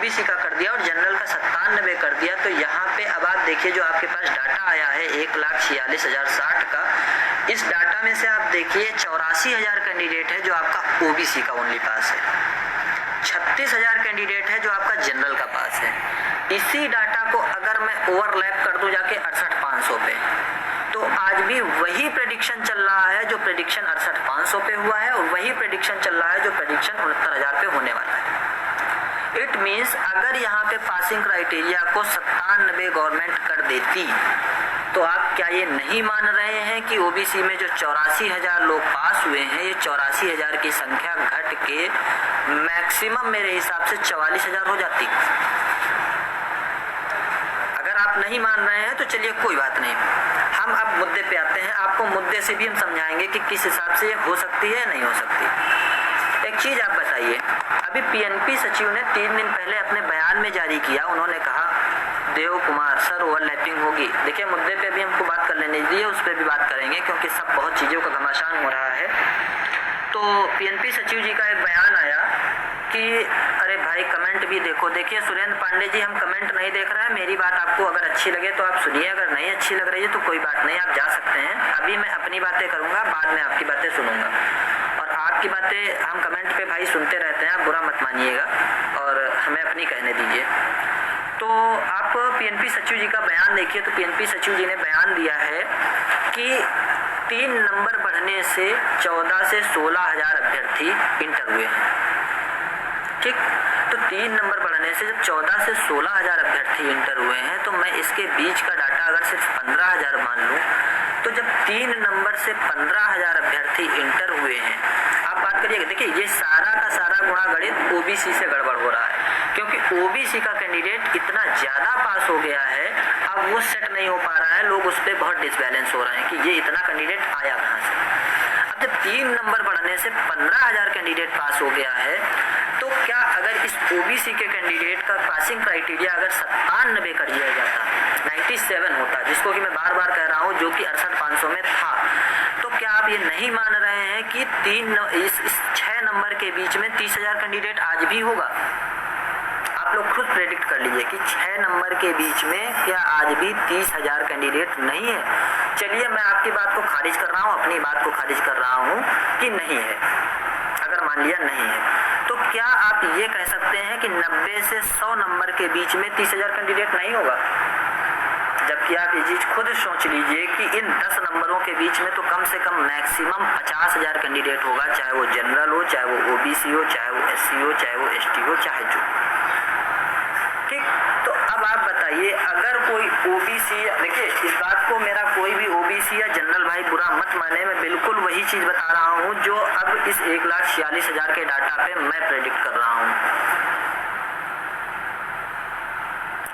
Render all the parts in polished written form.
OBC का कर दिया और जनरल का 97 कर दिया। तो यहाँ पे अब आप देखिए जो आपके पास डाटा आया है 1,46,060 का, इस डाटा में से आप देखिए 84,000 कैंडिडेट है जो आपका ओबीसी का ओनली पास है, 36,000 कैंडिडेट है जो आपका जनरल का पास है। इसी डाटा को अगर मैं ओवरलैप कर दूं जाके 68,500 पे, तो आज भी वही प्रेडिक्शन चल रहा है जो प्रेडिक्शन 68,500 पे हुआ है और वही प्रेडिक्शन चल रहा है जो प्रेडिक्शन 69,000 पे होने वाला है। इट मीन्स अगर यहाँ पे पासिंग क्राइटेरिया को 97 गवर्नमेंट कर देती, तो आप क्या ये नहीं मान रहे हैं कि ओबीसी में जो 84,000 लोग पास हुए हैं, ये 84,000 की संख्या घट के मैक्सिमम मेरे हिसाब से 44,000 हो जाती। अगर आप नहीं मान रहे हैं तो चलिए कोई बात नहीं, हम अब मुद्दे पे आते हैं। आपको मुद्दे से भी हम समझाएंगे कि किस हिसाब से ये हो सकती है नहीं हो सकती। एक चीज आप बताइए, अभी पीएनपी सचिव ने 3 दिन पहले अपने बयान में जारी किया, उन्होंने कहा देव कुमार सर ओवरलैपिंग होगी। देखिए मुद्दे पे भी हमको बात कर लेने दीजिए, उस पर भी बात करेंगे क्योंकि सब बहुत चीज़ों का घमासान हो रहा है। तो पीएनपी सचिव जी का एक बयान आया कि अरे भाई कमेंट भी देखो। देखिए सुरेंद्र पांडे जी, हम कमेंट नहीं देख रहे हैं, मेरी बात आपको अगर अच्छी लगे तो आप सुनिए, अगर नहीं अच्छी लग रही है तो कोई बात नहीं, आप जा सकते हैं। अभी मैं अपनी बातें करूँगा, बाद में आपकी बातें सुनूंगा और आपकी बातें हम कमेंट पे भाई सुनते रहते हैं, आप बुरा मत मानिएगा और हमें अपनी कहने दीजिए। तो आप पीएनपी सचिव जी का बयान देखिए, तो पीएनपी सचिव जी ने बयान दिया है कि 3 नंबर बढ़ने से 14 से 16,000 अभ्यर्थी इंटर हुए हैं। ठीक, तो 3 नंबर बढ़ने से जब 14 से 16,000 अभ्यर्थी इंटर हुए हैं, तो मैं इसके बीच का डाटा अगर सिर्फ 15,000 मान लूँ, तो जब 3 नंबर से 15,000 अभ्यर्थी इंटर हुए हैं, आप बात करिएगा। देखिए ये सारा का सारा गुणा गणित ओबीसी से गड़बड़ हो रहा है, क्योंकि ओबीसी का कैंडिडेट इतना ज़्यादा पास हो गया है, अब वो सेट नहीं हो पा रहा है, लोग उस पर बहुत डिसबैलेंस हो रहे हैं कि ये इतना कैंडिडेट आया कहाँ से। अब जब 3 नंबर बढ़ने से 15,000 कैंडिडेट पास हो गया है, तो क्या अगर इस ओबीसी के कैंडिडेट का पासिंग क्राइटेरिया अगर 97 कर दिया जाता, 97 होता, जिसको कि मैं बार बार कह रहा हूँ, जो कि 68,500 में था, तो क्या आप ये नहीं मान रहे हैं कि इस 6 नंबर के बीच में 30,000 कैंडिडेट आज भी होगा? आप लोग खुद प्रेडिक्ट कर लीजिए कि 6 नंबर के बीच में क्या आज भी 30,000 कैंडिडेट नहीं है। चलिए मैं आपकी बात को खारिज कर रहा हूँ, अपनी बात को खारिज कर रहा हूँ कि नहीं है। अगर मान लिया नहीं है, तो क्या आप ये कह सकते हैं कि 90 से 100 नंबर के बीच में 30,000 कैंडिडेट नहीं होगा? जबकि आप ये चीज खुद सोच लीजिए कि इन 10 नंबरों के बीच में तो कम से कम मैक्सिमम 50,000 कैंडिडेट होगा, चाहे वो जनरल हो, चाहे वो ओबीसी हो, चाहे वो एससी हो, चाहे वो एसटी हो, चाहे जो। ठीक, तो अब आप बताइए, अगर कोई ओबीसी, देखिए इस बात को मेरा कोई भी ओबीसी या जनरल भाई बुरा मत माने, मैं बिल्कुल वही चीज बता रहा हूँ जो अब इस 1,46,000 के डाटा पे मैं प्रेडिक्ट कर रहा हूँ।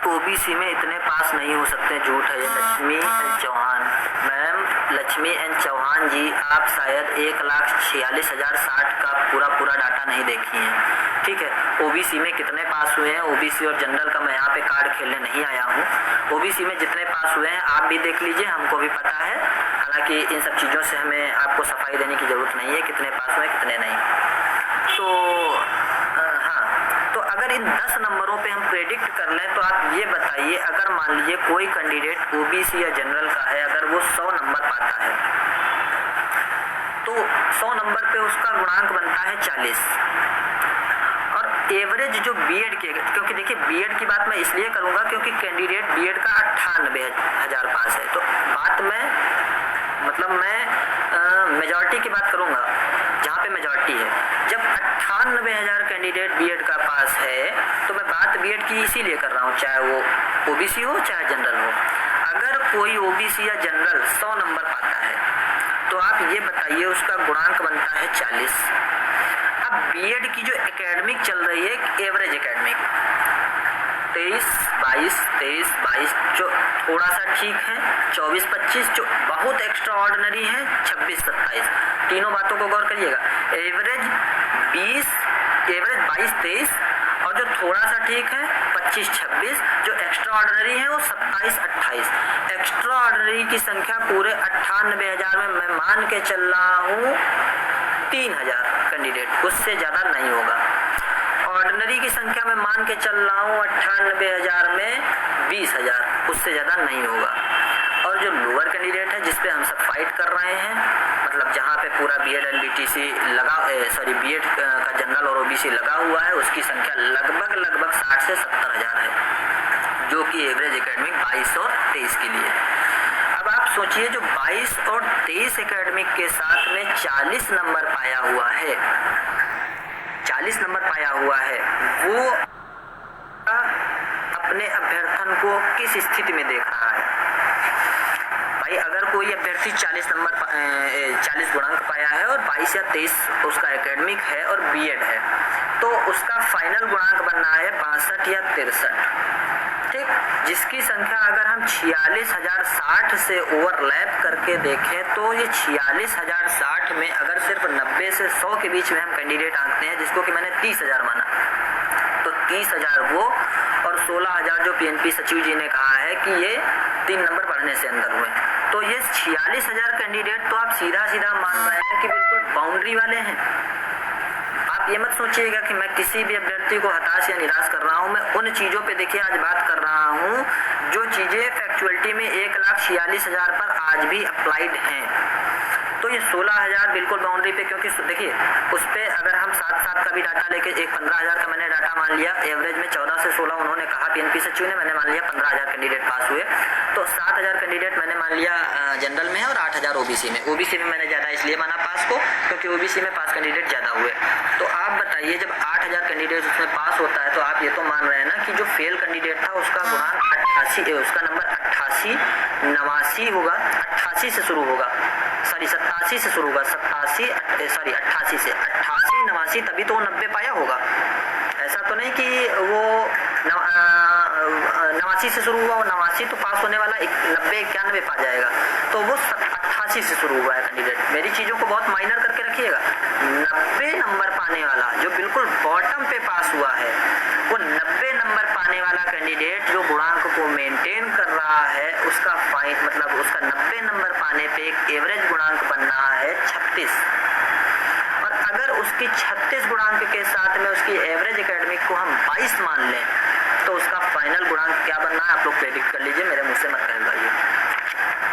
ओबीसी में इतने पास नहीं हो सकते, झूठ है। Lakshmi N Chauhan ma'am, Lakshmi N Chauhan ji, आप शायद 1,46,060 का पूरा डाटा नहीं देखी हैं। ठीक है, ओबीसी में कितने पास हुए हैं, ओबीसी और जनरल का मैं यहाँ पे कार्ड खेलने नहीं आया हूँ। ओबीसी में जितने पास हुए हैं आप भी देख लीजिए, हमको भी पता है। हालांकि इन सब चीज़ों से हमें आपको सफाई देने की ज़रूरत नहीं है, कितने पास हुए कितने नहीं। तो हाँ, तो अगर इन 10 नंबरों पे हम प्रेडिक्ट कर लें, तो आप ये बताइए, अगर मान लीजिए कोई कैंडिडेट ओबीसी या जनरल का है, अगर वो 100 नंबर पाता है, तो 100 नंबर पे उसका गुणांक बनता है 40। और एवरेज जो बीएड के, क्योंकि देखिए बीएड की बात मैं इसलिए करूँगा क्योंकि कैंडिडेट बीएड का 98,000 पास है, तो बात मैं मेजॉरिटी की बात करूँगा जहाँ पे मेजॉरिटी है। जब 98,000 कैंडिडेट बीएड का पास है, तो मैं बात बीएड की इसीलिए कर रहा हूँ, चाहे वो ओबीसी हो चाहे जनरल हो। अगर कोई ओबीसी या जनरल 100 नंबर पाता है, तो आप ये बताइए उसका गुणांक बनता है 40। अब बीएड की जो एकेडमिक चल रही है, एवरेज एकेडमिक 23-22 जो थोड़ा सा ठीक है, 24-25 जो बहुत एक्स्ट्रा ऑर्डिनरी है, 26-27, तीनों बातों को गौर करिएगा। एवरेज 22-23 और जो थोड़ा सा ठीक है 25-26, जो एक्स्ट्रा ऑर्डिनरी है वो 27-28। एक्स्ट्रा ऑर्डिनरी की संख्या पूरे 98,000 में मैं मान के चल रहा हूँ 3,000 कैंडिडेट, उससे ज़्यादा नहीं होगा। ऑर्डिनरी की संख्या में मान के चल रहा हूँ 98,000 में 20,000, उससे ज़्यादा नहीं होगा। और जो लोअर कैंडिडेट है जिसपे हम सब फाइट कर रहे हैं, मतलब जहाँ पे पूरा बीएड एंड बीटीसी बीएड का जनरल और ओबीसी लगा हुआ है, उसकी संख्या लगभग 60 से 70,000 है, जो कि एवरेज एकेडमिक 22 और 23 के लिए। अब आप सोचिए जो 22 और 23 एकेडमिक के साथ में 40 नंबर पाया हुआ है, 40 नंबर पाया हुआ है, वो अपने अभ्यर्थन को किस स्थिति में देख रहा है। भाई अगर कोई अभ्यर्थी 40 गुणांक पाया है और 22 या 23 उसका एकेडमिक है और बीएड है, तो उसका फाइनल गुणांक बनना है 62 या 63, ठीक। जिसकी संख्या अगर हम 46,060 से ओवरलैप करके देखें तो ये 46,060 में अगर सिर्फ 90 से 100 के बीच में हम कैंडिडेट आंकते हैं, जिसको कि मैंने 30,000 माना, तो 30,000 वो और 16,000 जो पीएनपी सचिव जी ने कहा है कि ये 3 नंबर बढ़ने से अंदर हुए, तो ये 46,000 कैंडिडेट तो आप सीधा मान रहे हैं कि बिल्कुल बाउंड्री वाले हैं। आप ये मत सोचिएगा कि मैं किसी भी अभ्यर्थी को हताश या निराश कर रहा हूँ, मैं उन चीज़ों पे देखिए आज बात कर रहा हूँ जो चीज़ें फैक्चुअलिटी में 1,46,000 पर आज भी अप्लाइड हैं। तो ये 16,000 बिल्कुल बाउंड्री पे, क्योंकि देखिए उस पर अगर हम 7 का भी डाटा लेके, एक 15,000 का मैंने डाटा मान लिया, एवरेज में 14 से 16 उन्होंने कहा पीएनपी सचिव ने, मैंने मान लिया 15,000 कैंडिडेट पास हुए, तो 7,000 कैंडिडेट मैंने मान लिया जनरल में है और 8,000 ओबीसी में। ओबीसी में मैंने ज़्यादा इसलिए माना पास को क्योंकि ओबीसी में पास कैंडिडेट ज़्यादा हुए। तो आप बताइए जब 8,000 कैंडिडेट उसमें पास होता है तो आप ये तो मान रहे हैं ना कि जो फेल कैंडिडेट था उसका गुणांक 88, उसका नंबर 88, 89 होगा, 88 से शुरू होगा, 87 से शुरू होगा, 88 से 88, 89, तभी तो वो 90 पाया होगा। ऐसा तो नहीं कि वो 89 से शुरू हुआ, वो 89 तो पास होने वाला 90, 91 पा जाएगा, तो वो 88 से शुरू हुआ है कैंडिडेट। मेरी चीज़ों को बहुत माइनर करके रखिएगा। 90 नंबर पाने वाला जो बिल्कुल बॉटम पे पास हुआ है, वो 90 नंबर पाने वाला कैंडिडेट जो गुणांक को मेंटेन कर रहा है, उसका मतलब उसका 90 नंबर पाने पे एक एवरेज गुणांक बन रहा है 36, और अगर उसकी 36 गुणांक के साथ में उसकी एवरेज एकेडमिक को हम 22 मान लें तो उसका फाइनल गुणांक क्या बनना है आप लोग प्रेडिक्ट कर लीजिए, मेरे मुंह से मत कहलवाइए।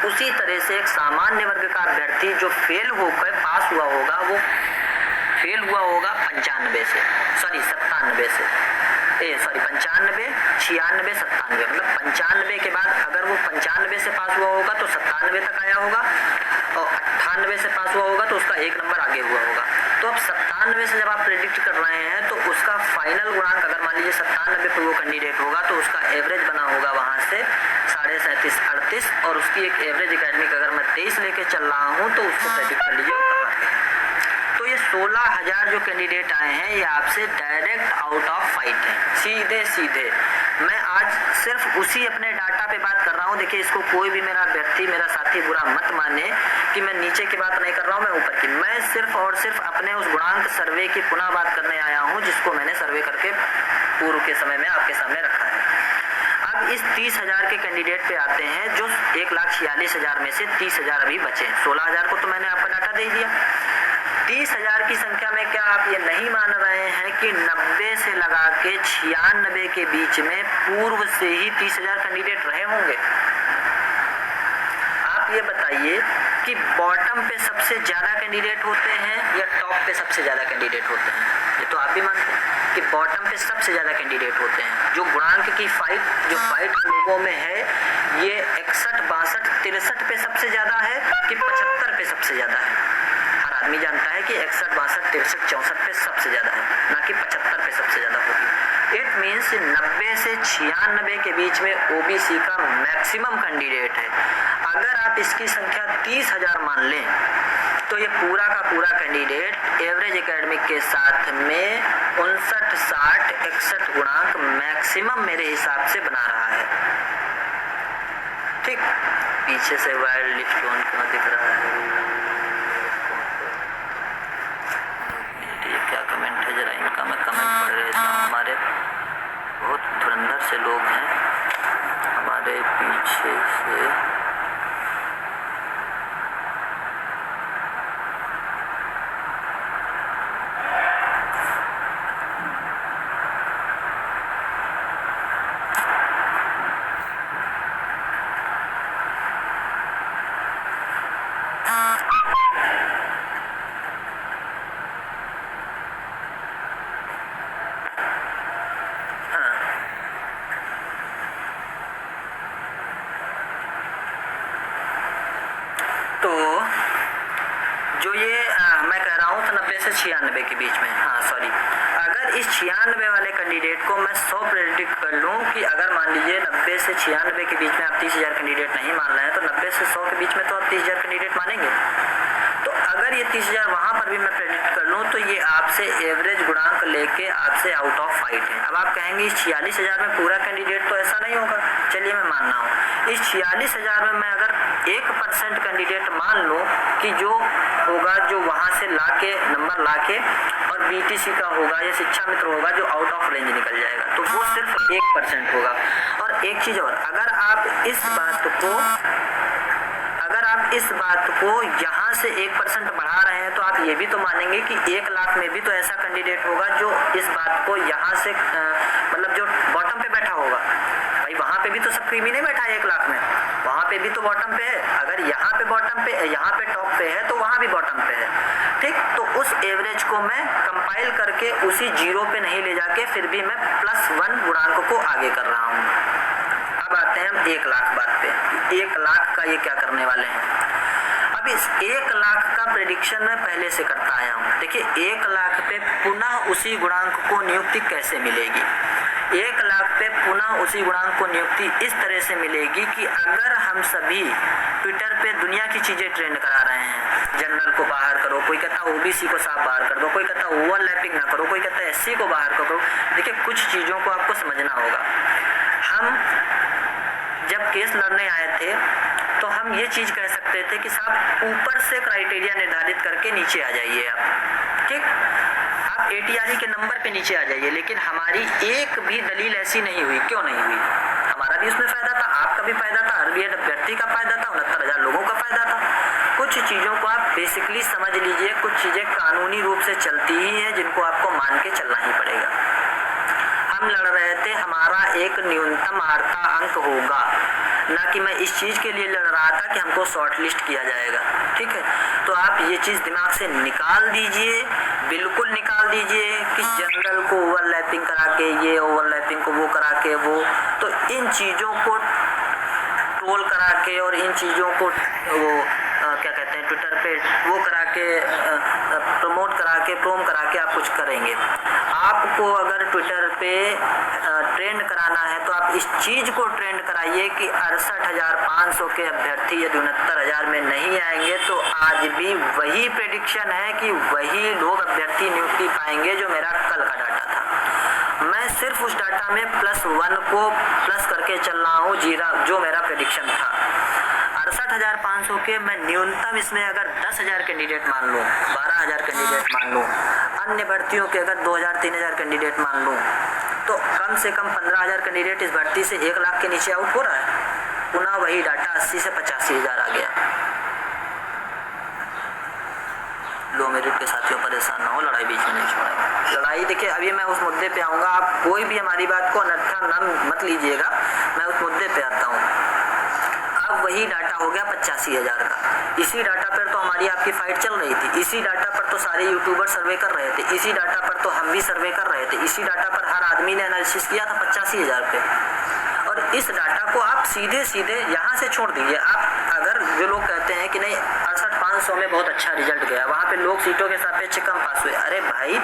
उसी तरह से एक सामान्य वर्ग का अभ्यर्थी जो फेल होकर पास हुआ होगा, वो फेल हुआ होगा 95 से, 97 से, 95, 96, 97, मतलब 95 के बाद अगर वो 95 से पास हुआ होगा तो 97 तक आया होगा, और 98 से पास हुआ होगा तो उसका 1 नंबर आगे हुआ होगा। तो अब 97 से जब आप प्रेडिक्ट कर रहे हैं तो उसका फाइनल गुणांक अगर मान लीजिए 97 पे वो कैंडिडेट होगा तो उसका एवरेज बना होगा वहाँ से 37, 38, और उसकी एक एवरेज एकेडमिक अगर मैं 23 लेके चल रहा हूँ तो उसको प्रेडिक्ट कर लीजिए कहाँ पे। तो ये 16,000 जो कैंडिडेट आए हैं ये आपसे डायरेक्ट आउट ऑफ फाइट है, सीधे। मैं आज सिर्फ उसी अपने डाटा पे बात कर रहा हूँ। देखिए इसको कोई भी मेरा अभ्यर्थी, मेरा साथी बुरा मत माने कि मैं नीचे की बात नहीं कर रहा हूँ, मैं ऊपर की। मैं सिर्फ और सिर्फ अपने उस गुणांक सर्वे की पुनः बात करने आया हूँ जिसको मैंने सर्वे करके पूर्व के समय में आपके सामने रखा है। अब इस 30,000 के कैंडिडेट पे आते हैं जो 1,46,000 में से 30,000 अभी बचे। 16,000 को तो मैंने आपको डाटा दे दिया। 30,000 की संख्या में क्या आप ये नहीं मान रहे हैं कि 90 से लगा के 96 के बीच में पूर्व से ही 30,000 कैंडिडेट रहे होंगे? आप ये बताइए कि बॉटम पे सबसे ज्यादा कैंडिडेट होते हैं या टॉप पे सबसे ज्यादा कैंडिडेट होते हैं? ये तो आप भी मानते हैं कि बॉटम पे सबसे ज्यादा कैंडिडेट होते हैं। जो गुणांक की फाइट लोगों में है ये 61, 62, 63 पे सबसे ज्यादा है कि 75 पे सबसे ज्यादा है? हर आदमी जानता है कि 61, 62, 63, 64 पे सबसे ज्यादा है, ना कि 75 पे सबसे ज्यादा होगी। इट मीन्स 90 से 96 के बीच में ओबीसी का मैक्सिमम कैंडिडेट है। अगर आप इसकी संख्या 30,000 मान लें तो ये पूरा का पूरा कैंडिडेट एवरेज एकेडमिक के साथ में 59, 60, 61 गुणांक मैक्सिमम मेरे हिसाब से बना रहा है। ठीक, पीछे से वाइल्ड लिस्टोन क्यों दिख रहा है? ये क्या कमेंट है, जरा इनका मैं कमेंट पढ़ लेता हूँ। हमारे बहुत धुरंधर से लोग हैं हमारे पीछे से। मैं कह रहा हूँ तो 90 से 96 के बीच में, हाँ सॉरी, अगर इस 96 वाले कैंडिडेट को मैं 100 प्रेडिक्ट कर लूँ कि अगर मान लीजिए 90 से 96 के बीच में आप 30,000 कैंडिडेट नहीं मान रहे हैं, तो 90 से 100 के बीच में तो आप 30,000 कैंडिडेट मानेंगे। तो अगर ये 30,000 वहाँ पर भी मैं प्रेडिक्ट कर लूँ तो ये आपसे एवरेज गुणांक लेके आपसे आउट ऑफ फाइट है। अब आप कहेंगे इस 46,000 में पूरा कैंडिडेट तो ऐसा नहीं होगा, चलिए मैं मान रहा हूँ इस 46,000 में मैं अगर 1% कैंडिडेट मान लूँ कि जो होगा, जो वहाँ से लाके नंबर लाके और बीटीसी का होगा या शिक्षा मित्र होगा जो आउट ऑफ रेंज निकल जाएगा, तो वो सिर्फ 1% होगा। और एक चीज़ और, अगर आप इस बात को यहाँ से 1% बढ़ा रहे हैं तो आप ये भी तो मानेंगे कि 1 लाख में भी तो ऐसा कैंडिडेट होगा जो इस बात को यहाँ से मतलब जो बॉटम पे बैठा होगा। भाई वहाँ पे भी तो सब क्रीमी नहीं बैठा है 1 लाख में, वहाँ पे भी तो बॉटम पे है। अगर यहाँ पे बॉटम पे, यहाँ पे टॉप पे है तो वहाँ भी बॉटम पे है, ठीक। तो उस एवरेज को मैं कंपाइल करके उसी जीरो पे नहीं ले जाके फिर भी मैं +1 गुणांक को आगे कर रहा हूँ। अब आते हैं हम 1 लाख बात पे, 1 लाख का ये क्या करने वाले हैं। अब इस 1 लाख का प्रेडिक्शन मैं पहले से करता आया हूँ। देखिए 1 लाख पे पुनः उसी गुणांक को नियुक्ति कैसे मिलेगी। 1 लाख पे पुनः उसी गुणांक को नियुक्ति इस तरह से मिलेगी कि अगर हम सभी ट्विटर पे दुनिया की चीज़ें ट्रेंड करा रहे हैं, जनरल को बाहर करो, कोई कहता है ओबीसी को साफ बाहर कर दो, कोई कहता है ओवरलैपिंग ना करो, कोई कहता है एससी को बाहर करो। देखिए कुछ चीज़ों को आपको समझना होगा। हम जब केस लड़ने आए थे तो हम ये चीज़ कह सकते थे कि साहब ऊपर से क्राइटेरिया निर्धारित करके नीचे आ जाइए आप, ठीक, आप एटीआरई के नंबर पे नीचे आ जाइए। लेकिन हमारी एक भी दलील ऐसी नहीं हुई। क्यों नहीं हुई? हमारा भी उसमें फ़ायदा था, आपका भी फ़ायदा था, हर बीएड अभ्यर्थी का फ़ायदा था, 69,000 लोगों का फ़ायदा था। कुछ चीज़ों को आप बेसिकली समझ लीजिए, कुछ चीज़ें कानूनी रूप से चलती ही हैं जिनको आपको मान के चलना ही पड़ेगा। हम लड़ रहे थे हमारा एक न्यूनतम अर्हता अंक होगा, ना कि मैं इस चीज़ के लिए लड़ रहा था कि हमको शॉर्ट लिस्ट किया जाएगा, ठीक है। तो आप ये चीज़ दिमाग से निकाल दीजिए, बिल्कुल निकाल दीजिए कि जनरल को ओवरलैपिंग करा के, ये ओवरलैपिंग को वो करा के वो, तो इन चीज़ों को ट्रोल करा के और इन चीज़ों को वो क्या कहते हैं ट्विटर पे वो करा के प्रमोट करा के प्रोम करा के आप कुछ करेंगे। आपको अगर ट्विटर पे ट्रेंड कराना है तो आप इस चीज़ को ट्रेंड कराइए कि 68,500 के अभ्यर्थी यदि 69,000 में नहीं आएंगे तो आज भी वही प्रेडिक्शन है कि वही लोग अभ्यर्थी नियुक्ति पाएंगे जो मेरा कल का डाटा था। मैं सिर्फ उस डाटा में +1 को प्लस करके चल रहा हूँ, जीरा जो मेरा प्रेडिक्शन था। 68,500 के मैं न्यूनतम इसमें अगर 10,000 कैंडिडेट मान लूँ, 12,000 कैंडिडेट मान लूँ, अन्य भर्तियों के अगर 2,000-3,000 कैंडिडेट मान लूँ, तो कम से कम 15,000 कैंडिडेट इस भर्ती से 1 लाख के नीचे आउट हो रहा है। पुनः वही डाटा 80 से 85,000 आ गया। लो मेरिट के साथियों परेशान ना हो, लड़ाई बीच में नहीं छोड़ेगा। लड़ाई देखिए अभी मैं उस मुद्दे पे आऊँगा, आप कोई भी हमारी बात को अनर्था ना मत लीजिएगा, मैं उस मुद्दे पे आता हूँ। अब वही डाटा हो गया 85,000 का। इसी डाटा पर तो हमारी आपकी फाइट चल रही थी, इसी डाटा पर तो सारे यूट्यूबर सर्वे कर रहे थे, इसी डाटा पर तो हम भी सर्वे कर रहे थे, इसी डाटा पर हर आदमी ने एनालिसिस किया था 85,000 पे। और इस डाटा को आप सीधे सीधे यहाँ से छोड़ दीजिए। आप अगर जो लोग कहते हैं कि नहीं 68,500 में बहुत अच्छा रिजल्ट गया, वहाँ पे लोग सीटों के सापेक्ष कम पास हुए, अरे भाई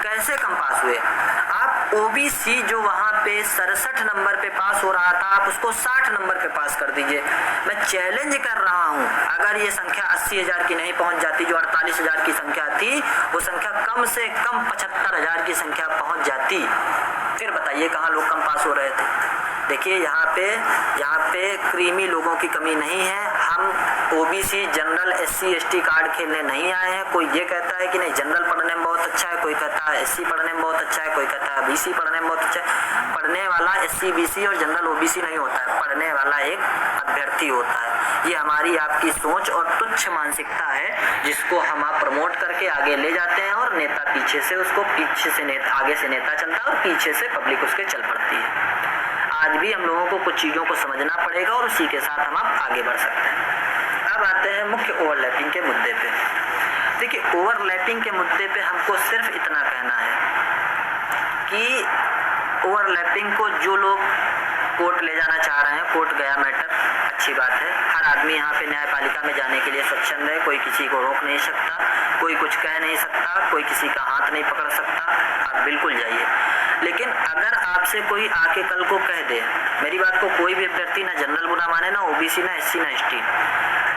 कैसे कम पास हुए? आप ओबीसी जो वहाँ पे 67 नंबर पे पास हो रहा था, आप उसको 60 नंबर पे पास कर दीजिए। मैं चैलेंज कर रहा हूँ, अगर ये संख्या 80,000 की नहीं पहुँच जाती, जो 48,000 की संख्या थी, वो संख्या कम से कम 75,000 की संख्या पहुँच जाती, फिर बताइए कहाँ लोग कम पास हो रहे थे। देखिए यहाँ पे क्रीमी लोगों की कमी नहीं है। हम OBC general SC ST card खेलने नहीं आए हैं। कोई ये कहता है कि नहीं जनरल पढ़ने में बहुत अच्छा है, कोई कहता है एससी पढ़ने में बहुत अच्छा है, कोई कहता है बीसी पढ़ने में बहुत अच्छा है। पढ़ने वाला एससी बीसी और जनरल ओबीसी नहीं होता है, पढ़ने वाला एक अभ्यर्थी होता है। ये हमारी आपकी सोच और तुच्छ मानसिकता है जिसको हम आप प्रमोट करके आगे ले जाते हैं और नेता पीछे से उसको आगे से नेता चलता है और पीछे से पब्लिक उसके चल पड़ती है। आज भी हम लोगों को कुछ चीज़ों को समझना पड़ेगा और उसी के साथ हम आप आगे बढ़ सकते हैं। अब आते हैं मुख्य ओवरलैपिंग के मुद्दे पे। देखिए ओवरलैपिंग के मुद्दे पे हमको सिर्फ इतना कहना है कि ओवरलैपिंग को जो लोग कोर्ट ले जाना चाह रहे हैं, कोर्ट गया मैटर, अच्छी बात है। हर आदमी यहाँ पे न्यायपालिका में जाने के लिए स्वच्छंद है, कोई किसी को रोक नहीं सकता, कोई कुछ कह नहीं सकता, कोई किसी का हाथ नहीं पकड़ सकता, आप बिल्कुल जाइए। लेकिन अगर आपसे कोई आके कल को कह दे, मेरी बात को कोई भी व्यक्ति ना जनरल बुरा माने, ना ओबीसी, ना एससी, ना एसटी,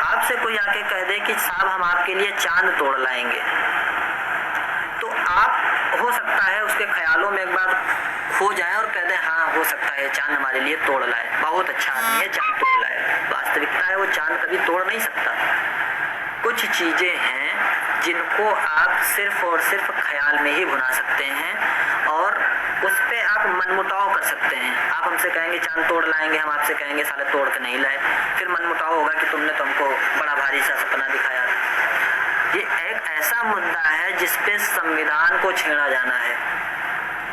आपसे कोई आके कह दे कि साहब हम आपके लिए चांद तोड़ लाएंगे, तो आप हो सकता है उसके ख्यालों में एक बार खो जाए और कह दे हाँ हो सकता है चांद हमारे लिए तोड़ लाए, बहुत अच्छा आदमी है, चांद तोड़ लाए। वास्तविकता है वो चांद कभी तोड़ नहीं सकता। कुछ चीजें हैं जिनको आप सिर्फ और सिर्फ ख्याल में ही भुना सकते हैं और उस पे आप मनमुटाव कर सकते हैं। आप हमसे कहेंगे चांद तोड़ लाएंगे, हम आपसे कहेंगे साले तोड़ के नहीं लाए, फिर मनमुटाव होगा कि तुमने तो हमको बड़ा भारी सा सपना दिखाया था। ये एक ऐसा मुद्दा है जिसपे संविधान को छेड़ा जाना है।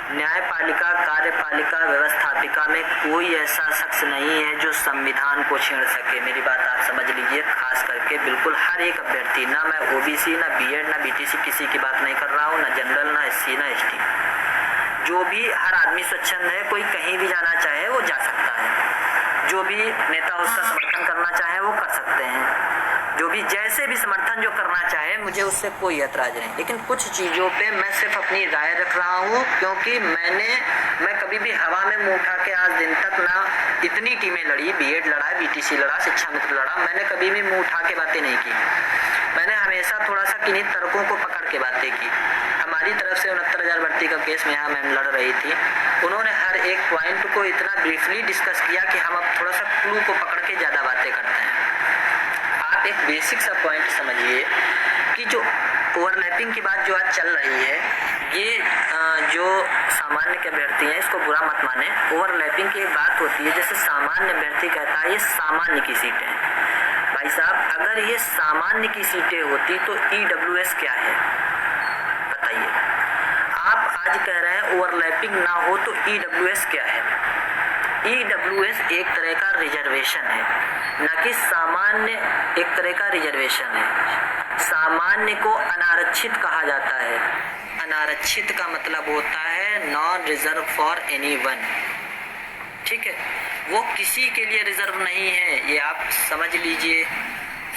न्यायपालिका, कार्यपालिका, व्यवस्थापिका में कोई ऐसा शख्स नहीं है जो संविधान को छेड़ सके। मेरी बात आप समझ लीजिए, खास करके बिल्कुल हर एक अभ्यर्थी, ना मैं ओबीसी, ना बीएड, ना बीटीसी, किसी की बात नहीं कर रहा हूँ, ना जनरल, ना एससी, ना एसटी, जो भी हर आदमी स्वच्छंद है, कोई कहीं भी जाना चाहे वो जा सकता है, जो भी नेता उसका समर्थन करना चाहे वो कर सकते हैं, जो भी जैसे भी समर्थन जो करना चाहे, मुझे उससे कोई ऐतराज नहीं। लेकिन कुछ चीज़ों पे मैं सिर्फ अपनी राय रख रहा हूँ, क्योंकि मैं कभी भी हवा में मुँह उठा के आज दिन तक ना इतनी टीमें लड़ी, बीएड लड़ा, बीटीसी लड़ा, शिक्षा मित्र लड़ा, मैंने कभी भी मुँह उठा के बातें नहीं की। मैंने हमेशा थोड़ा सा किन्हीं तर्कों को पकड़ के बातें की। हमारी तरफ से 69,000 भर्ती का केस में यहाँ मैम लड़ रही थी, उन्होंने हर एक पॉइंट को इतना ब्रीफली डिस्कस किया कि हम अब थोड़ा सा क्लू को पकड़ के ज़्यादा बातें करते हैं। आप एक बेसिक सा पॉइंट समझिए कि जो ओवरलैपिंग की बात जो आज चल रही है, ये जो सामान्य के अभ्यर्थी हैं, इसको बुरा मत माने। ओवरलैपिंग की एक बात होती है, जैसे सामान्य अभ्यर्थी कहता है ये सामान्य की सीटें हैं। भाई साहब, अगर ये सामान्य की सीटें होती तो ईडब्ल्यूएस क्या है बताइए। आप आज कह रहे हैं ओवरलैपिंग ना हो तो ईडब्ल्यूएस क्या है? ईडब्ल्यूएस एक तरह का रिजर्वेशन है, न कि सामान्य एक तरह का रिजर्वेशन है। सामान्य को अनारक्षित कहा जाता है। अनारक्षित का मतलब होता है नॉन रिजर्व फॉर एनीवन, ठीक है, वो किसी के लिए रिजर्व नहीं है, ये आप समझ लीजिए।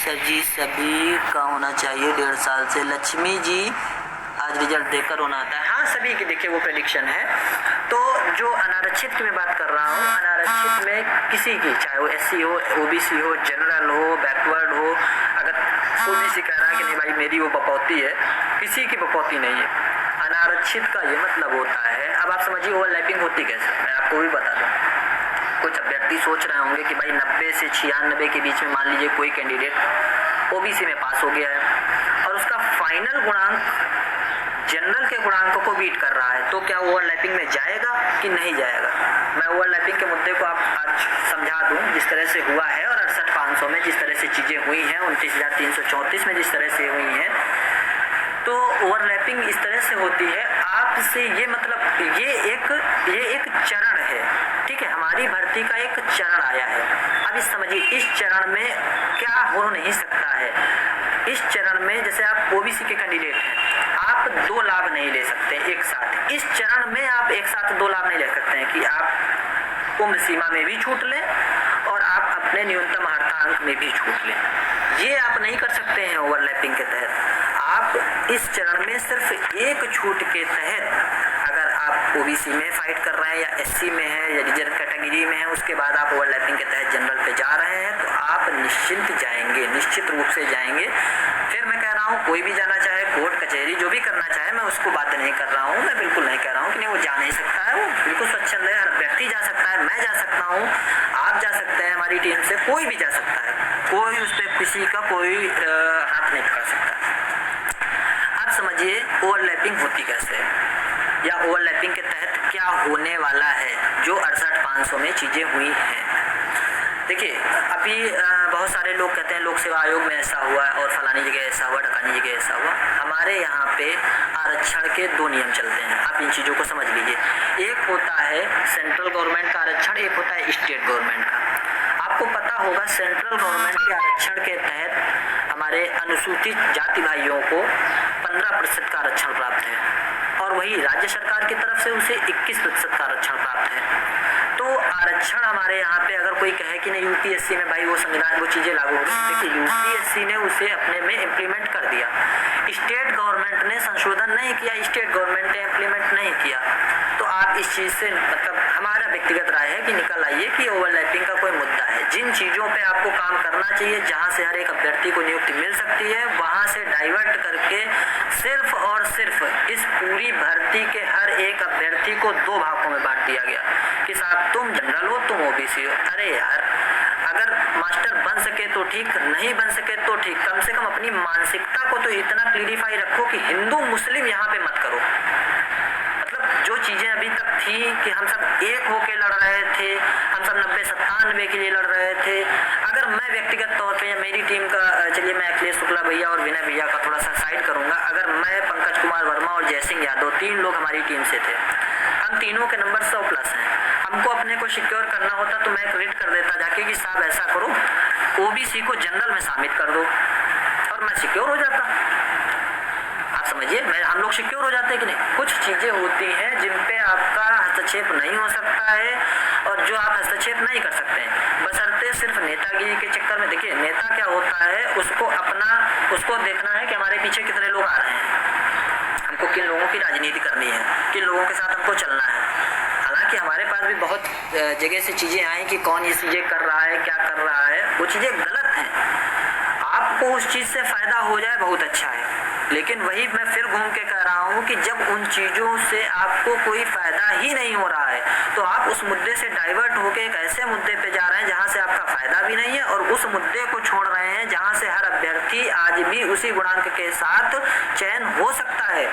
सर जी सभी का होना चाहिए 1.5 साल से, लक्ष्मी जी आज रिजल्ट देकर होना आता है। हाँ सभी की देखिए वो प्रेडिक्शन है। तो जो अनारक्षित की मैं बात कर रहा हूँ, अनारक्षित में किसी की, चाहे वो एससी हो, ओबीसी हो, जनरल हो, बैकवर्ड हो, अगर ओबीसी कह रहा है कि नहीं भाई मेरी वो बपौती है, किसी की बपौती नहीं है। अनारक्षित का ये मतलब होता है, अब आप समझिए ओवरलैपिंग होती कैसे, मैं आपको भी बता दूँ। कुछ अभ्यर्थी सोच रहे होंगे कि भाई 90 से 96 के बीच में मान लीजिए कोई कैंडिडेट ओबीसी में पास हो गया है और उसका फाइनल गुणांक जनरल के गुणांकों को बीट कर रहा है, तो क्या ओवरलैपिंग में जाएगा कि नहीं जाएगा? मैं ओवरलैपिंग के मुद्दे को आप आज समझा दूं, जिस तरह से हुआ है और 68,500 में जिस तरह से चीज़ें हुई हैं, 29,334 में जिस तरह से हुई हैं, तो ओवरलैपिंग इस तरह से होती है। आपसे ये मतलब ये एक चरण है, ठीक है, हमारी भर्ती का एक चरण आया है। अब इस समझिए इस चरण में क्या हो नहीं सकता है। इस चरण में जैसे आप ओबीसी के कैंडिडेट हैं, आप 2 लाभ नहीं ले सकते एक साथ। इस चरण में आप एक साथ 2 लाभ नहीं ले सकते हैं कि आप उम्र सीमा में भी छूट लें और आप अपने न्यूनतम अर्हतांक में भी छूट लें। ये आप नहीं कर सकते हैं ओवरलैपिंग के तहत। आप इस चरण में सिर्फ एक छूट के तहत, अगर आप ओबीसी में फाइट कर रहे हैं या एससी में है या रिजर्व कैटेगरी में है, उसके बाद आप ओवरलैपिंग के तहत जनरल पे जा रहे हैं, तो आप निश्चिंत जाएंगे, निश्चित रूप से जाएंगे। फिर मैं कह रहा हूँ कोई भी जाना चाहे, कोर्ट कचहरी जो भी करना चाहे, मैं उसको बात नहीं कर रहा हूँ, मैं बिल्कुल नहीं कह रहा हूँ कि नहीं वो जा नहीं सकता है, वो बिल्कुल स्वच्छंद है, हर व्यक्ति जा सकता है, मैं जा सकता हूँ, आप जा सकते हैं, हमारी टीम से कोई भी जा सकता है, कोई उस पर किसी का कोई हाथ नहीं पकड़ सकता। आप समझिए ओवरलैपिंग होती कैसे है या ओवरलैपिंग के तहत क्या होने वाला है जो 68,500 में चीज़ें हुई हैं। देखिए अभी बहुत सारे लोग कहते हैं लोक सेवा आयोग में ऐसा हुआ और फलानी जगह ऐसा हुआ, ढकानी जगह ऐसा हुआ। हमारे यहाँ पे आरक्षण के 2 नियम चलते हैं, आप इन चीज़ों को समझ लीजिए। एक होता है सेंट्रल गवर्नमेंट का आरक्षण, एक होता है स्टेट गवर्नमेंट का। आपको पता होगा सेंट्रल गवर्नमेंट के आरक्षण के तहत हमारे अनुसूचित जाति भाइयों को 15% का आरक्षण प्राप्त है और वही वही राज्य सरकार की तरफ से उसे 21% का आरक्षण प्राप्त है। तो आरक्षण हमारे यहाँ पे अगर कोई कहे कि नहीं यूपीएससी में भाई वो संविधान वो चीज़ें लागू हो गई, देखिए यूपीएससी ने उसे अपने में इम्प्लीमेंट कर दिया, स्टेट गवर्नमेंट ने संशोधन नहीं किया, स्टेट गवर्नमेंट ने इम्प्लीमेंट नहीं किया। तो आप इस चीज़ से मतलब हमारा व्यक्तिगत राय है कि निकल आइए कि ओवरलैपिंग का कोई मुद्दा है। जिन चीज़ों पे आपको काम करना चाहिए, जहाँ से हर एक अभ्यर्थी को नियुक्ति मिल सकती है, वहाँ से डाइवर्ट करके सिर्फ और सिर्फ इस पूरी भर्ती के हर एक अभ्यर्थी को 2 भागों में बांट दिया गया कि साहब तुम जनरल हो, तुम ओबीसी हो। अरे यार, अगर मास्टर बन सके तो ठीक, नहीं बन सके तो ठीक, कम से कम अपनी मानसिकता को तो इतना क्लियरिफाई रखो कि हिंदू मुस्लिम यहाँ पे मत करो। मतलब जो चीज़ें अभी तक थी कि हम सब एक होके लड़ रहे थे, हम सब 90-97 के लिए लड़ रहे थे। अगर मैं व्यक्तिगत तौर पे या मेरी टीम का, चलिए मैं अखिलेश शुक्ला भैया और विनय भैया का थोड़ा सा साइड करूंगा, अगर मैं, पंकज कुमार वर्मा और जयसिंह यादव 3 लोग हमारी टीम से थे, हम तीनों के नंबर 100+ हैं। हमको अपने को सिक्योर करना होता तो मैं एक रीड कर देता जाके कि साहब ऐसा करो, ओबीसी को जनरल में शामिल कर दो, और मैं सिक्योर हो जाता। आप समझिए, हम लोग सिक्योर हो जाते कि नहीं। कुछ चीज़ें होती हैं जिन पे आपका हस्तक्षेप नहीं हो सकता है और जो आप हस्तक्षेप नहीं कर सकते हैं, बशर्ते सिर्फ नेतागिरी के चक्कर में। देखिए नेता क्या होता है, उसको देखना है कि हमारे पीछे कितने लोग आ रहे हैं, हमको किन लोगों की राजनीति करनी है, किन लोगों के साथ हमको चलना है। हालांकि हमारे पास भी बहुत जगह से चीज़ें आई कि कौन ये चीज़ें कर रहा है, क्या कर रहा है, वो चीज़ें गलत हैं। आपको उस चीज़ से फ़ायदा हो जाए बहुत अच्छा है, लेकिन वही मैं फिर घूम के कह रहा हूँ कि जब उन चीज़ों से आपको कोई फ़ायदा ही नहीं हो रहा है तो आप उस मुद्दे से डाइवर्ट होकर एक ऐसे मुद्दे पे जा रहे हैं जहाँ से आपका फ़ायदा भी नहीं है, और उस मुद्दे को छोड़ रहे हैं जहाँ से हर अभ्यर्थी आज भी उसी गुणांक के साथ चयन हो सकता है।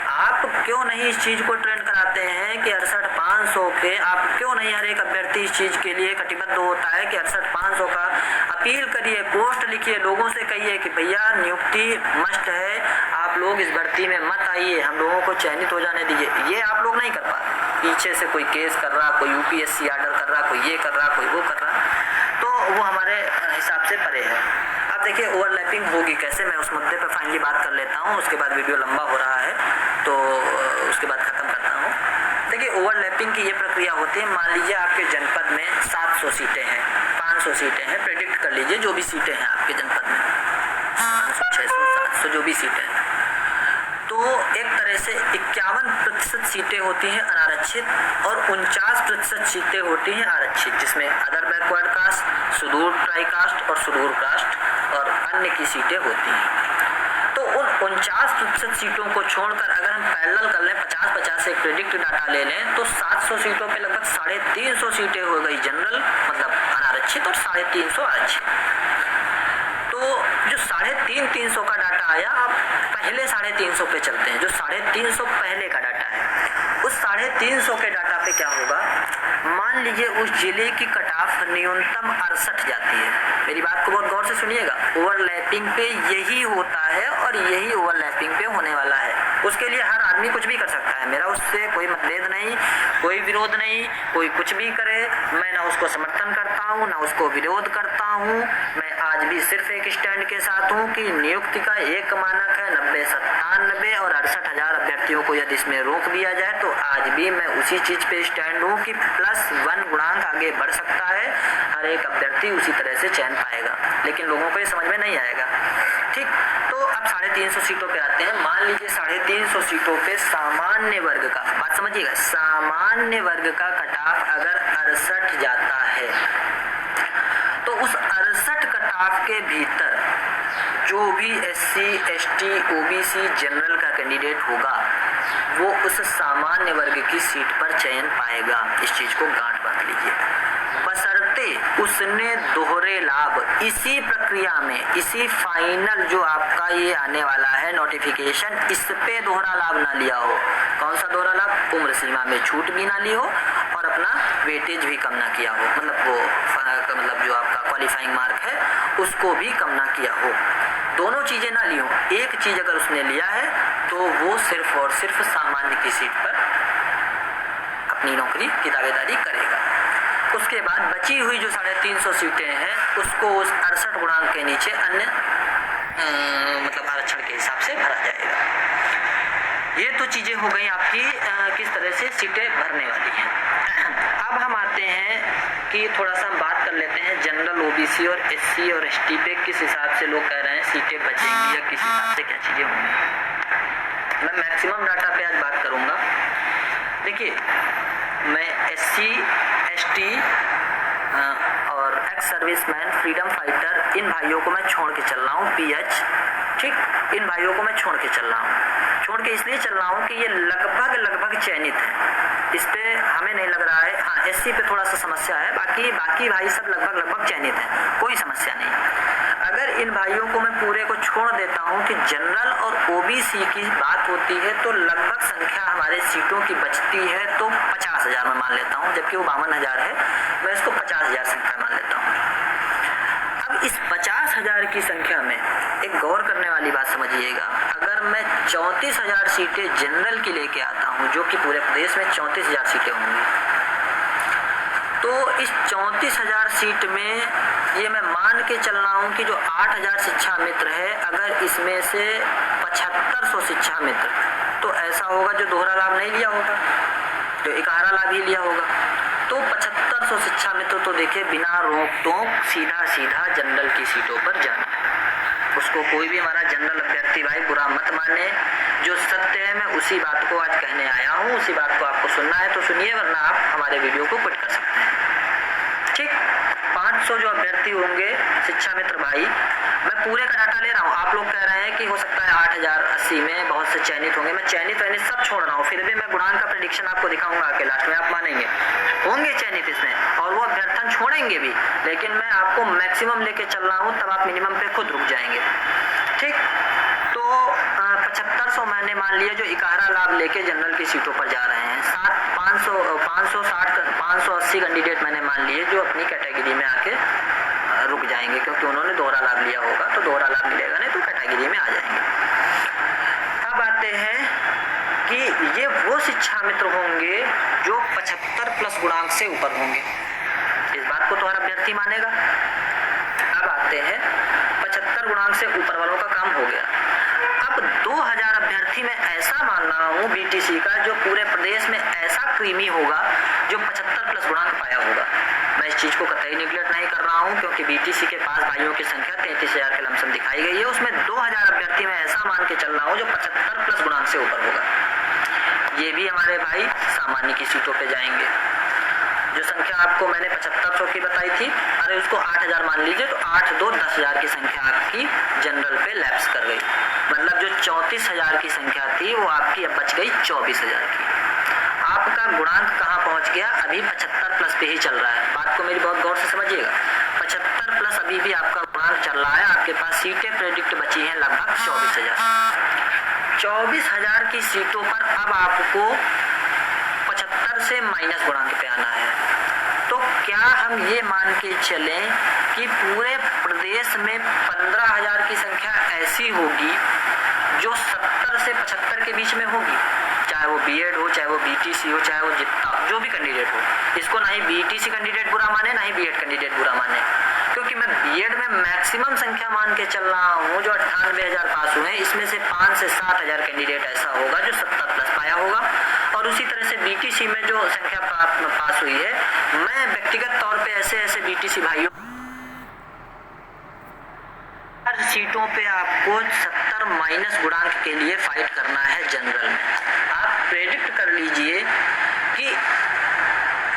आप क्यों नहीं इस चीज़ को ट्रेंड कराते हैं कि 68,500 के, आप क्यों नहीं हर एक अभ्यर्थी इस चीज़ के लिए कटिबद्ध होता है कि 68,500 का अपील करिए, पोस्ट लिखिए, लोगों से कहिए कि भैया नियुक्ति मस्ट है, आप लोग इस भर्ती में मत आइए, हम लोगों को चयनित हो जाने दीजिए। ये आप लोग नहीं कर पाते। पीछे से कोई केस कर रहा, कोई यूपीएससी ऑर्डर कर रहा, कोई ये कर रहा, कोई वो कर रहा, तो वो हमारे हिसाब से परे है। अब देखिए ओवरलैपिंग होगी कैसे, मैं उस मुद्दे पर फाइनली बात कर लेता हूँ, उसके बाद वीडियो लंबा हो रहा है तो उसके बाद ख़त्म करता हूँ। देखिए ओवरलैपिंग की ये प्रक्रिया होती है, मान लीजिए आपके जनपद में 700 सीटें हैं, 500 सीटें हैं, प्रेडिक्ट कर लीजिए जो भी सीटें हैं आपके जनपद में, 500, 600, 700 जो भी सीटें हैं, तो एक तरह से 51% सीटें होती हैं अनारक्षित और 49% सीटें होती हैं आरक्षित, जिसमें अदर बैकवर्ड कास्ट, सुदूर ट्राई कास्ट और सुदूर कास्ट और अन्य की सीटें होती हैं। तो उन 49% सीटों को छोड़कर अगर हम पैरेलल कर लें, 50-50 से प्रेडिक्ट डाटा ले लें, तो 700 सीटों पे लगभग 350 सीटें हो गई जनरल, मतलब अनारक्षित, और 350 आरक्षित। तो जो 350 का डाटा आया, आप पहले 350 पे चलते हैं, जो 350 पहले का डाटा है, उस 350 के डाटा पे क्या होगा, मान लीजिए उस जिले की कट ऑफ न्यूनतम 68 जाती है। मेरी बात को बहुत गौर से सुनिएगा, ओवरलैपिंग पे यही होता है और यही ओवरलैपिंग पे होने वाला है। उसके लिए हर आदमी कुछ भी कर सकता है, मेरा उससे कोई मतभेद नहीं, कोई विरोध नहीं, कोई कुछ भी करे, मैं ना उसको समर्थन करता हूँ ना उसको विरोध करता हूँ। मैं आज भी सिर्फ एक स्टैंड के साथ हूँ कि नियुक्ति का एक मानक है 90-97 और 68,000 अभ्यर्थियों को यदि इसमें रोक दिया जाए तो आज भी मैं उसी चीज पे स्टैंड हूँ कि +1 गुणांक आगे बढ़ सकता है, हर एक अभ्यर्थी उसी तरह से चयन पाएगा, लेकिन लोगों को ये समझ में नहीं आएगा। ठीक, तो अब 350 सीटों पे आते हैं। मान लीजिए 350 सीटों पे सामान्य वर्ग का, बात समझिएगा, सामान्य वर्ग का कट ऑफ अगर 68 जाता है तो उस 68 कट ऑफ के भीतर जो भी SC, ST, OBC जनरल का कैंडिडेट होगा वो उस सामान्य वर्ग की सीट पर चयन पाएगा। इस चीज को गांठ बांध लीजिए, बशर्ते उसने दोहरे लाभ इसी प्रक्रिया में, इसी फाइनल जो आपका ये आने वाला है नोटिफिकेशन, इस पे दोहरा लाभ ना लिया हो। कौन सा दोहरा लाभ, उम्र सीमा में छूट भी ना ली हो और अपना वेटेज भी कम ना किया हो, मतलब वो मतलब जो आपका क्वालिफाइंग मार्क है उसको भी कम ना किया हो, दोनों चीजें ना ली हो। एक चीज अगर उसने लिया है तो वो सिर्फ और सिर्फ सामान्य की सीट पर अपनी नौकरी की दावेदारी करेगा। उसके बाद बची हुई जो 350 सीटें हैं उसको उस 68 गुणांक के नीचे अन्य मतलब आरक्षण के हिसाब से भरा जाएगा। ये तो चीज़ें हो गई आपकी किस तरह से सीटें भरने वाली हैं। अब हम आते हैं कि थोड़ा सा हम बात कर लेते हैं जनरल, ओबीसी और एससी और एसटी पे किस हिसाब से लोग कह रहे हैं सीटें बचेंगी या किस हिसाब से क्या चीज़ें होंगी। मैं मैक्सिमम डाटा पे आज बात करूँगा। देखिए, मैं एससी, एसटी और एक्स सर्विसमैन, फ्रीडम फाइटर, इन भाइयों को मैं छोड़ के चल रहा हूँ, पीएच, ठीक, इन भाइयों को मैं छोड़ के चल रहा हूँ। छोड़ के इसलिए चल रहा हूँ कि ये लगभग चयनित है, इस पे हमें नहीं लग रहा है। हाँ, एससी पे थोड़ा सा समस्या है, बाकी भाई सब लगभग चयनित हैं, कोई समस्या नहीं। अगर इन भाइयों को मैं पूरे को छोड़ देता हूँ कि जनरल और ओबीसी की बात होती है तो लगभग संख्या हमारे सीटों की बचती है तो 50,000 में मान लेता हूँ, जबकि वो 52,000 है, मैं इसको 50,000 संख्या मान लेता हूँ। अब इस 50,000 की संख्या में एक गौर करने वाली बात समझिएगा, अगर मैं 34,000 सीटें जनरल की लेके आता हूँ, जो कि पूरे प्रदेश में 34,000 सीटें होंगी, तो इस 34,000 सीट में ये मैं मान के चल रहा हूँ कि जो 8,000 शिक्षा मित्र है, अगर इसमें से 7500 शिक्षा मित्र तो ऐसा होगा जो दोहरा लाभ नहीं लिया होगा, जो इकारा लाभ ही लिया होगा, तो 7500 शिक्षा मित्र तो देखिए बिना रोक टोक सीधा जनरल की सीटों पर जाना है। उसको कोई भी हमारा जनरल अभ्यर्थी भाई बुरा मत माने, जो सत्य है मैं उसी बात को आज कहने आया हूँ, उसी बात को आपको सुनना है तो सुनिए, वरना आप हमारे वीडियो को क्विट कर सकते हैं। ठीक, 500 जो अभ्यर्थी होंगे शिक्षा मित्र भाई, मैं पूरे का डाटा ले रहा हूँ। आप लोग कह रहे हैं कि हो सकता है 8,080 में बहुत से चयनित होंगे, मैं चयनित सब छोड़ रहा हूँ, फिर भी मैं गुणांक का प्रेडिक्शन आपको दिखाऊंगा आके लास्ट में, आप मानेंगे होंगे चयनित इसमें और वो अभ्यर्थन छोड़ेंगे भी, लेकिन मैं आपको मैक्सिमम लेके चल रहा हूँ, तब आप मिनिमम पे खुद रुक जाएंगे। ठीक, तो 7500 मैंने मान लिया जो इकारा लाभ लेके जनरल की सीटों पर जा रहे हैं। 580 कैंडिडेट मैंने मान लिए जो अपनी कैटेगरी में आके रुक जाएंगे, क्योंकि उन्होंने दोहरा लाभ लिया होगा, तो दोहरा लाभ मिलेगा नहीं तो कैटेगरी में आ जाएंगे। अब आते हैं कि ये वो शिक्षा मित्र होंगे जो 75+ गुणांक से ऊपर होंगे, इस बात को तो हर अभ्यर्थी मानेगा। अब आते हैं 75 गुणांक से ऊपर वालों का काम हो गया। अब 2000 अभ्यर्थी में ऐसा मान रहा हूँ बीटीसी का जो पूरे प्रदेश में ऐसा क्रीमी होगा जो 75+ गुणांक पाया होगा। मैं इस चीज को कतई निगलेक्ट नहीं कर रहा हूँ, क्योंकि बीटीसी के पास भाइयों की संख्या 33,000 के लमसम दिखाई गई है, उसमें 2000 अभ्यर्थी में ऐसा मान के चल रहा हूँ जो 75+ गुणांक से ऊपर होगा। ये भी हमारे भाई सामान्य की सीटों पे जाएंगे। जो संख्या आपको मैंने 7500 की बताई थी, अरे उसको 8,000 मान लीजिए, तो 8 2 10,000 की संख्या आपकी जनरल पे लैप्स कर गई। मतलब जो 34,000 की संख्या थी वो आपकी अब बच गई 24,000 की। आपका गुणांक कहाँ पहुंच गया? अभी 75+ पे ही चल रहा है। बात को मेरी बहुत गौर से समझिएगा, 75+ अभी भी आपका गुणांक चल रहा है। आपके पास सीटें प्रेडिक्ट बची हैं लगभग 24,000। 24,000 की सीटों पर अब आपको 75 से माइनस गुणांक पे आना है। तो क्या हम ये मान के चलें कि पूरे प्रदेश में 15,000 की संख्या ऐसी होगी जो 70 से 75 के बीच में होगी, चाहे वो बीएड हो, चाहे वो बीटीसी हो, चाहे वो जितना जो भी कैंडिडेट हो। इसको ना ही बीटीसी कैंडिडेट बुरा माने, ना ही बीएड कैंडिडेट बुरा माने, क्योंकि मैं बीएड में मैक्सिमम संख्या मान के चल रहा हूँ जो 98,000 पास हुए, इसमें से 5 से 7,000 कैंडिडेट ऐसा होगा जो 70+ पाया होगा। और उसी तरह से बीटीसी में जो संख्या पास हुई है, मैं व्यक्तिगत तौर पे ऐसे बीटीसी भाइयों सीटों पे आपको 70 माइनस गुणांक के लिए फाइट करना है जनरल में। आप प्रेडिक्ट कर लीजिए कि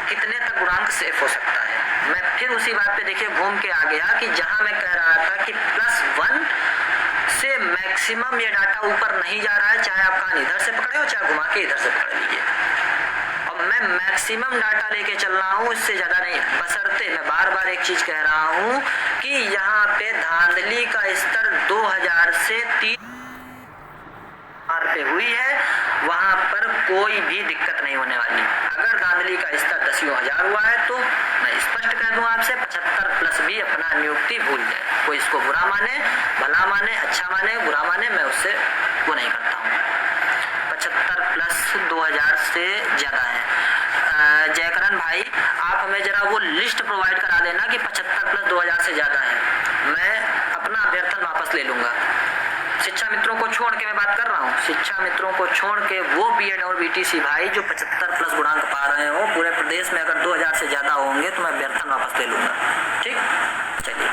कितने तक गुणांक सेफ हो सकता है। मैं फिर उसी बात पे देखिए घूम के आ गया कि जहां मैं कह रहा था कि +1 से मैक्सिमम ये डाटा ऊपर नहीं जा रहा है, चाहे आप कान इधर से पकड़े हो चाहे घुमा के इधर से पकड़ लीजिए, और मैं मैक्सिमम डाटा लेके चल रहा हूँ, इससे ज्यादा नहीं। बशर्ते मैं बार बार एक चीज कह रहा हूँ कि यहाँ पे धांधली का स्तर 2000 से 3 पे हुई है, वहां पर कोई भी दिक्कत नहीं होने वाली। अगर धांधली का स्तर 10,000 हुआ है तो मैं स्पष्ट कह दूं आपसे 75+ भी अपना नियुक्ति भूल जाए। कोई इसको बुरा माने, भला माने, अच्छा माने, बुरा माने, मैं उससे वो नहीं करता हूँ। 75+ 2000 से ज्यादा है। जयकरण भाई, आप हमें जरा वो लिस्ट प्रोवाइड करा देना कि 75+ 2000 से ज्यादा है, मैं अपना अभ्यर्थन वापस ले लूंगा। शिक्षा मित्रों को छोड़ के मैं बात कर रहा हूँ, शिक्षा मित्रों को छोड़ के वो बीएड और बीटीसी भाई जो 75+ गुणांक पा रहे हो पूरे प्रदेश में, अगर 2000 से ज़्यादा होंगे तो मैं व्यर्थन वापस ले लूँगा। ठीक, चलिए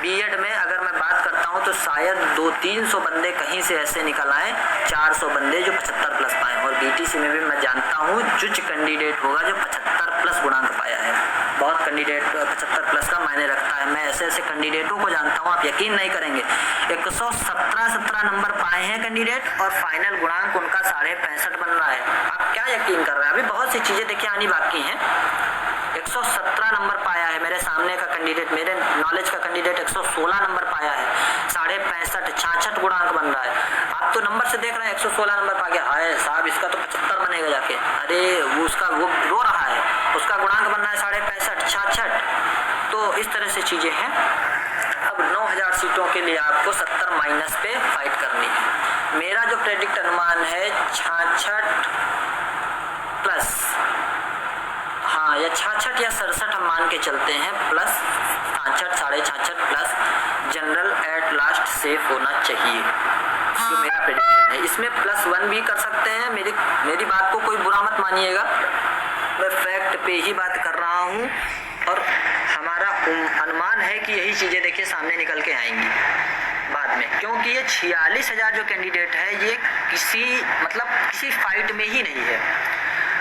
बीएड में अगर मैं बात करता हूँ तो शायद 200-300 बंदे कहीं से ऐसे निकल आए, 400 बंदे जो 75+ पाए, और बीटीसी में भी मैं जानता हूँ कुछ कैंडिडेट होगा जो 75+ गुणांक पाया है। बहुत कैंडिडेट 75+ का मायने रखता है, मैं ऐसे ऐसे कैंडिडेटों को जानता हूँ, आप यकीन नहीं करेंगे। 117 नंबर पाए हैं कैंडिडेट और फाइनल गुणांक उनका 65.5 बन रहा है। आप क्या यकीन कर रहे हैं? अभी बहुत सी चीज़ें देखिए आनी बाकी हैं। 117 नंबर पाया है मेरे सामने का कैंडिडेट, मेरे नॉलेज का कैंडिडेट 116 नंबर पाया है, 65.5 66 गुणांक बन रहा है। आप तो नंबर से देख रहे हैं 116 नंबर पा गया, हाय साहब इसका तो 75 बनेगा जाके, अरे वो उसका वो रो रहा है, उसका गुणांक बन रहा है 65.5 66। तो इस तरह से चीज़ें हैं। अब 9000 सीटों के लिए आपको 70 माइनस पे फाइट करनी है। मेरा जो प्रेडिक्ट अनुमान है 66 प्लस, हाँ या 66 या 67 हम मान के चलते हैं, plus 66 66.5 plus general at last safe होना चाहिए, जो मेरा प्रेडिक्शन है। इसमें +1 भी कर सकते हैं, मेरी बात को कोई बुरा मत मानिएगा, मैं फैक्ट पे ही बात कर रहा हूँ और हमारा अनुमान है कि यही चीज़ें देखिए सामने निकल के आएंगी बाद में, क्योंकि ये 46,000 जो कैंडिडेट है ये किसी फाइट में ही नहीं है।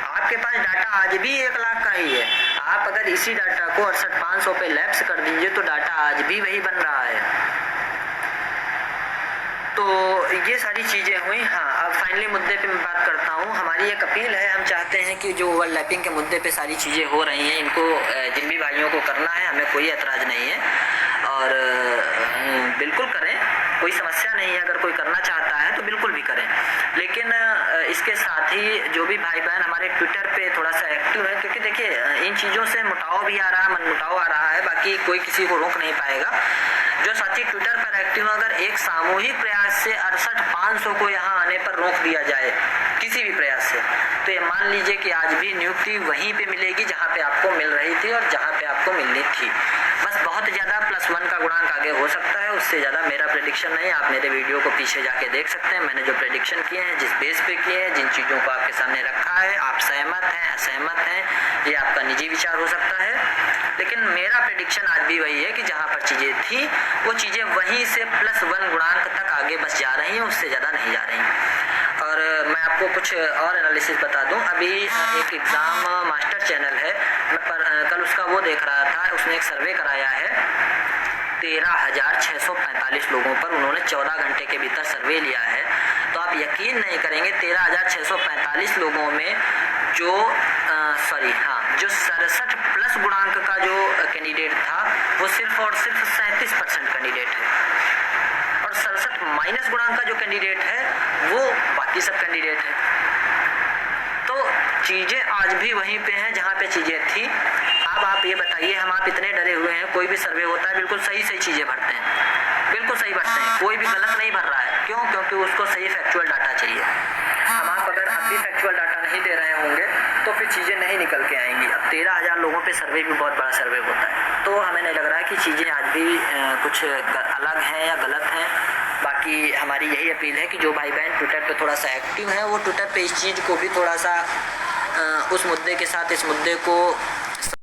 आपके पास डाटा आज भी 1 लाख का ही है, आप अगर इसी डाटा को 68,500 पे लैप्स कर दीजिए तो डाटा आज भी वही बन रहा है। तो ये सारी चीज़ें हुई। हाँ, अब फाइनली मुद्दे पे मैं बात करता हूँ। हमारी एक अपील है, हम चाहते हैं कि जो ओवरलैपिंग के मुद्दे पे सारी चीज़ें हो रही हैं इनको जिन भी भाइयों को करना है, हमें कोई ऐतराज़ नहीं है और बिल्कुल करें, कोई समस्या नहीं है। अगर कोई करना चाहता है तो बिल्कुल भी करें, लेकिन इसके साथ ही जो भी भाई बहन हमारे ट्विटर पे थोड़ा सा एक्टिव है, क्योंकि देखिए इन चीज़ों से मुटाव भी आ रहा है, मनमुटाव आ रहा है, बाकी कोई किसी को रोक नहीं पाएगा। जो साथी ट्विटर पर एक्टिव, अगर एक सामूहिक प्रयास से 68,500 को यहाँ आने पर रोक दिया जाए किसी भी प्रयास से, तो ये मान लीजिए कि आज भी नियुक्ति वहीं पे मिलेगी जहाँ पे आपको मिल रही थी और जहाँ पे आपको मिलनी थी। बस बहुत ज़्यादा +1 का गुणांक आगे हो सकता है, उससे ज़्यादा मेरा प्रेडिक्शन नहीं। आप मेरे वीडियो को पीछे जाके देख सकते हैं, मैंने जो प्रेडिक्शन किए हैं, जिस बेस पे किए हैं, जिन चीज़ों को आपके सामने रखा है, आप सहमत हैं असहमत हैं, ये आपका निजी विचार हो सकता है, लेकिन मेरा प्रेडिक्शन आज भी वही है कि जहाँ पर चीज़ें थी वो चीज़ें वहीं से +1 गुणांक तक आगे बस जा रही हैं, उससे ज़्यादा नहीं जा रही। और मैं आपको कुछ और एनालिसिस बता दूं, अभी एक एग्ज़ाम मास्टर चैनल है, मैं कल उसका वो देख रहा था, उसने एक सर्वे कराया है 13,645 लोगों पर, उन्होंने 14 घंटे के भीतर सर्वे लिया है। तो आप यकीन नहीं करेंगे 13,645 लोगों में जो 67+ गुणांक का जो कैंडिडेट था वो सिर्फ और सिर्फ 37% कैंडिडेट है, और 67 माइनस गुणांक का जो कैंडिडेट है वो बाकी सब कैंडिडेट है। तो चीज़ें आज भी वहीं पे हैं जहाँ पे चीज़ें थी। अब आप ये बताइए, हम आप इतने डरे हुए हैं, कोई भी सर्वे होता है बिल्कुल सही चीज़ें भरते हैं, बिल्कुल सही भरते हैं, कोई भी गलत नहीं भर रहा है। क्यों? क्योंकि उसको सही फैक्चुअल डाटा चाहिए। हम आप अगर अब भी फैक्चुअल डाटा नहीं दे रहे होंगे तो फिर चीज़ें नहीं निकल के आएंगी। अब 13,000 लोगों पे सर्वे भी बहुत बड़ा सर्वे होता है, तो हमें नहीं लग रहा है कि चीज़ें आज भी कुछ अलग हैं या गलत हैं। बाकी हमारी यही अपील है कि जो भाई बहन ट्विटर पे थोड़ा सा एक्टिव हैं वो ट्विटर पे इस चीज़ को भी थोड़ा सा उस मुद्दे के साथ इस मुद्दे को